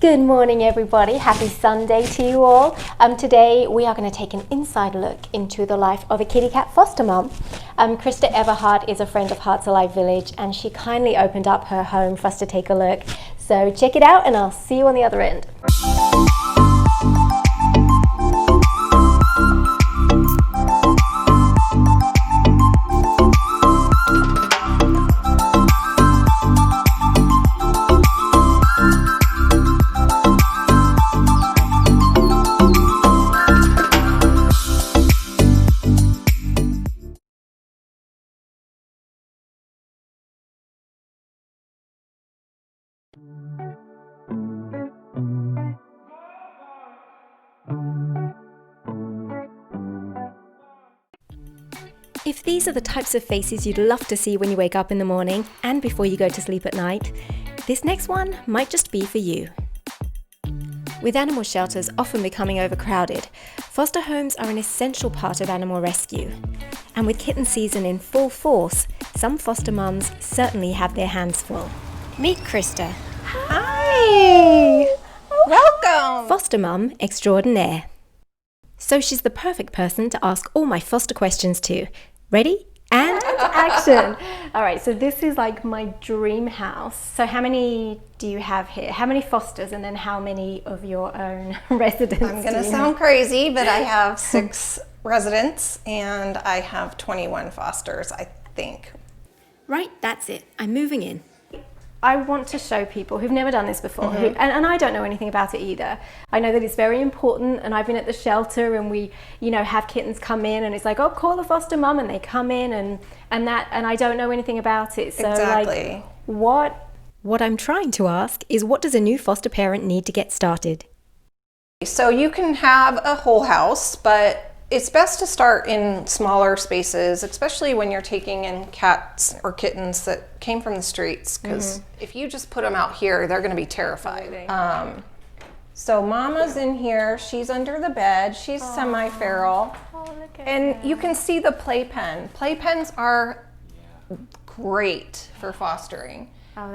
Good morning, everybody. Happy Sunday to you all. Today we are going to take an inside look into the life of a kitty cat foster mum. Krista Everhart is a friend of Hearts Alive Village, and she kindly opened up her home for us to take a look. So check it out, and I'll see you on the other end. If these are the types of faces you'd love to see when you wake up in the morning and before you go to sleep at night, this next one might just be for you. With animal shelters often becoming overcrowded, foster homes are an essential part of animal rescue. And with kitten season in full force, some foster mums certainly have their hands full. Meet Krista. Hi! Welcome! Foster mum extraordinaire. So she's the perfect person to ask all my foster questions to. Ready? And action! All right, so this is like my dream house. So how many do you have here? How many fosters, and then how many of your own residents? I'm going to sound crazy, but I have 6 residents and I have 21 fosters, I think. Right, that's it. I'm moving in. I want to show people who've never done this before, and I don't know anything about it either. I know that it's very important, and I've been at the shelter and we, have kittens come in and it's like, oh, call the foster mum, and they come in and I don't know anything about it. So Exactly. What I'm trying to ask is, what does a new foster parent need to get started? So you can have a whole house, but it's best to start in smaller spaces, especially when you're taking in cats or kittens that came from the streets, because if you just put them out here, they're going to be terrified. So Mama's in here. She's under the bed. She's semi-feral. And you can see the playpen. Playpens are great for fostering.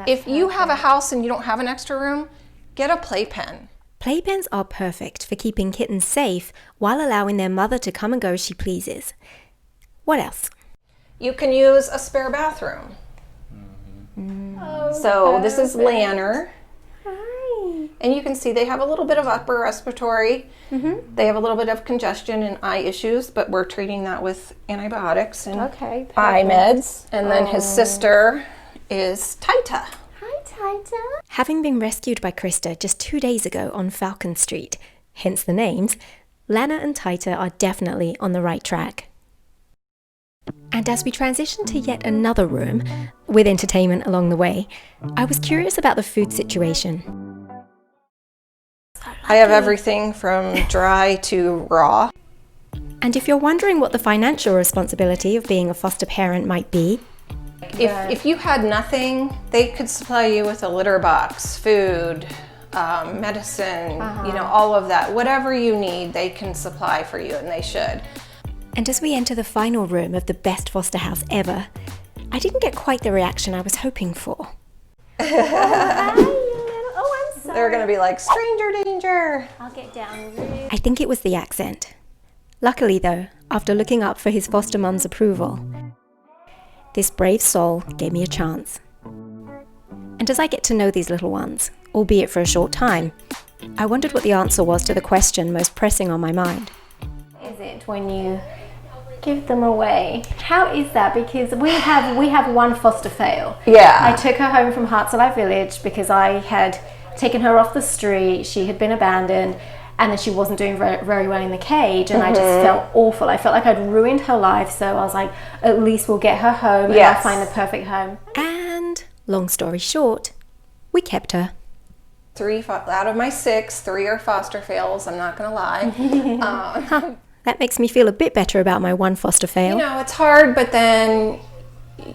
If you have a house and you don't have an extra room, get a playpen. Playpens are perfect for keeping kittens safe while allowing their mother to come and go as she pleases. What else? You can use a spare bathroom. So this is Lanner. Hi. And you can see they have a little bit of upper respiratory. They have a little bit of congestion and eye issues, but we're treating that with antibiotics and eye meds. And then his sister is Taita. Having been rescued by Krista just 2 days ago on Falcon Street, hence the names, Lana and Taita are definitely on the right track. And as we transition to yet another room, with entertainment along the way, I was curious about the food situation. I have everything from dry to raw. And if you're wondering what the financial responsibility of being a foster parent might be, If you had nothing, they could supply you with a litter box, food, medicine, all of that. Whatever you need, they can supply for you, and they should. and as we enter the final room of the best foster house ever, I didn't get quite the reaction I was hoping for. Oh, I'm sorry. They're going to be like, stranger danger. I'll get down. I think it was the accent. Luckily though, after looking up for his foster mum's approval, this brave soul gave me a chance. And as I get to know these little ones, albeit for a short time, I wondered what the answer was to the question most pressing on my mind. Is it when you give them away? How is that? Because we have one foster fail. Yeah. I took her home from Hearts Alive Village because I had taken her off the street. She had been abandoned, and then she wasn't doing very, very well in the cage, and I just felt awful. I felt like I'd ruined her life, so I was like, at least we'll get her home and I'll find the perfect home. And long story short, we kept her. 3 out of my 6, 3 are foster fails, I'm not going to lie. That makes me feel a bit better about my one foster fail. It's hard, but then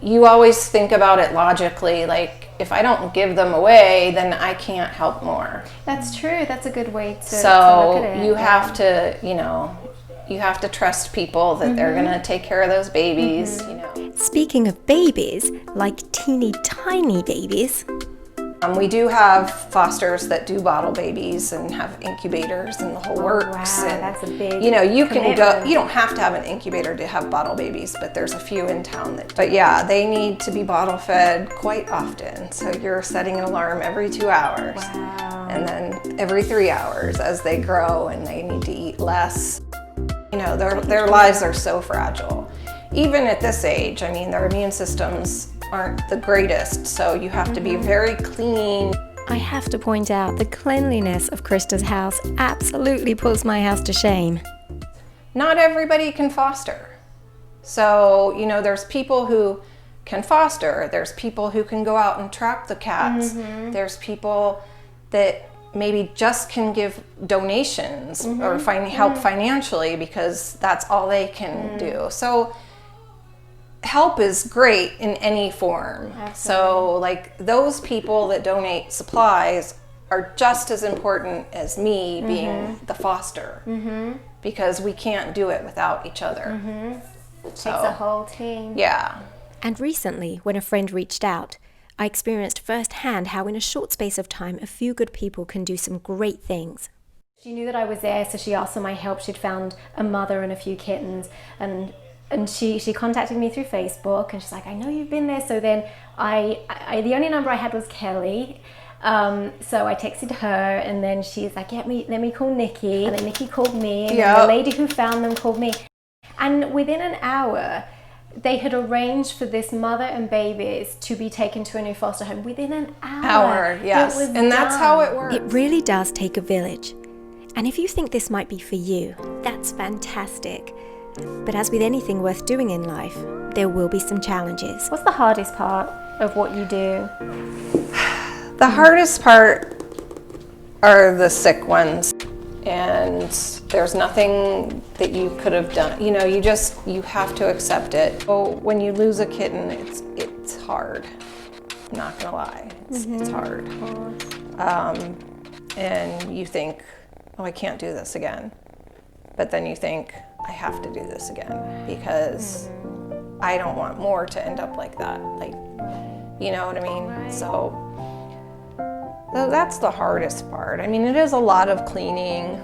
you always think about it logically, like, if I don't give them away, then I can't help more. That's true. That's a good way to So look at it. you have to, you have to trust people that they're going to take care of those babies, Speaking of babies, like teeny tiny babies, We do have fosters that do bottle babies and have incubators and the whole works. Wow, and that's a big you can go. commitment. You don't have to have an incubator to have bottle babies, but there's a few in town that. But yeah, they need to be bottle fed quite often. So you're setting an alarm every 2 hours, Wow. and then every 3 hours as they grow and they need to eat less. Their lives are so fragile. Even at this age, I mean, their immune systems aren't the greatest, so you have to be very clean. I have to point out the cleanliness of Krista's house absolutely puts my house to shame. Not everybody can foster. So, there's people who can foster, there's people who can go out and trap the cats, there's people that maybe just can give donations or help financially because that's all they can do. So help is great in any form. Absolutely. So like those people that donate supplies are just as important as me being the foster because we can't do it without each other. So, Takes a whole team. Yeah. And recently, when a friend reached out, I experienced firsthand how in a short space of time, a few good people can do some great things. She knew that I was there, so she asked for my help. She'd found a mother and a few kittens, and she contacted me through Facebook, and she's like, I know you've been there. So then I the only number I had was Kelly. So I texted her, and then she's like, let me call Nikki. And then Nikki called me, and then the lady who found them called me. And within an hour, they had arranged for this mother and babies to be taken to a new foster home within an hour. Yes. And that's how it works. It really does take a village. And if you think this might be for you, that's fantastic. But as with anything worth doing in life, there will be some challenges. What's the hardest part of what you do? The hardest part are the sick ones. And there's nothing that you could have done. You have to accept it. So when you lose a kitten, it's hard. I'm not gonna lie, it's hard. And you think, oh, I can't do this again. But then you think, I have to do this again because I don't want more to end up like that. Like, you know what I mean? Right. So that's the hardest part. I mean, it is a lot of cleaning.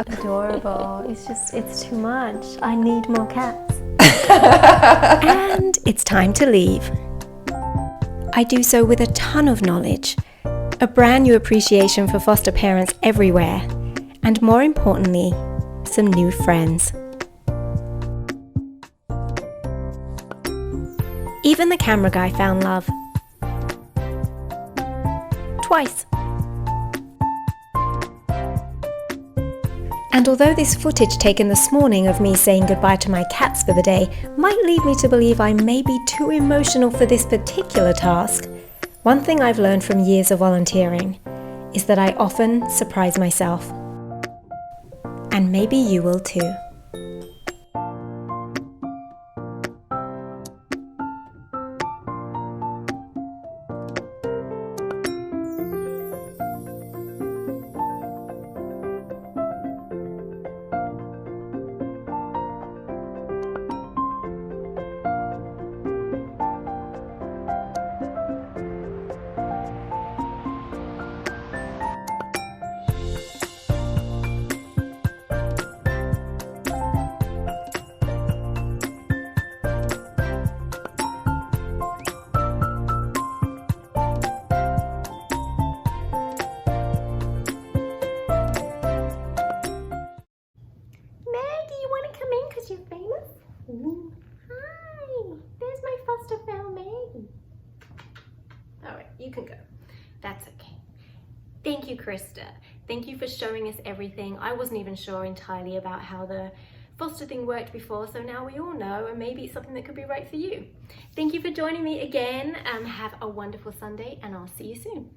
Adorable. It's too much. I need more cats. And it's time to leave. I do so with a ton of knowledge, a brand new appreciation for foster parents everywhere, and more importantly, some new friends. Even the camera guy found love. Twice. And although this footage taken this morning of me saying goodbye to my cats for the day might lead me to believe I may be too emotional for this particular task, one thing I've learned from years of volunteering is that I often surprise myself. And maybe you will too. You're famous? Ooh. Hi, there's my foster found Maggie. All right, you can go. That's okay. Thank you, Krista. Thank you for showing us everything. I wasn't even sure entirely about how the foster thing worked before, so now we all know, and maybe it's something that could be right for you. Thank you for joining me again. Have a wonderful Sunday, and I'll see you soon.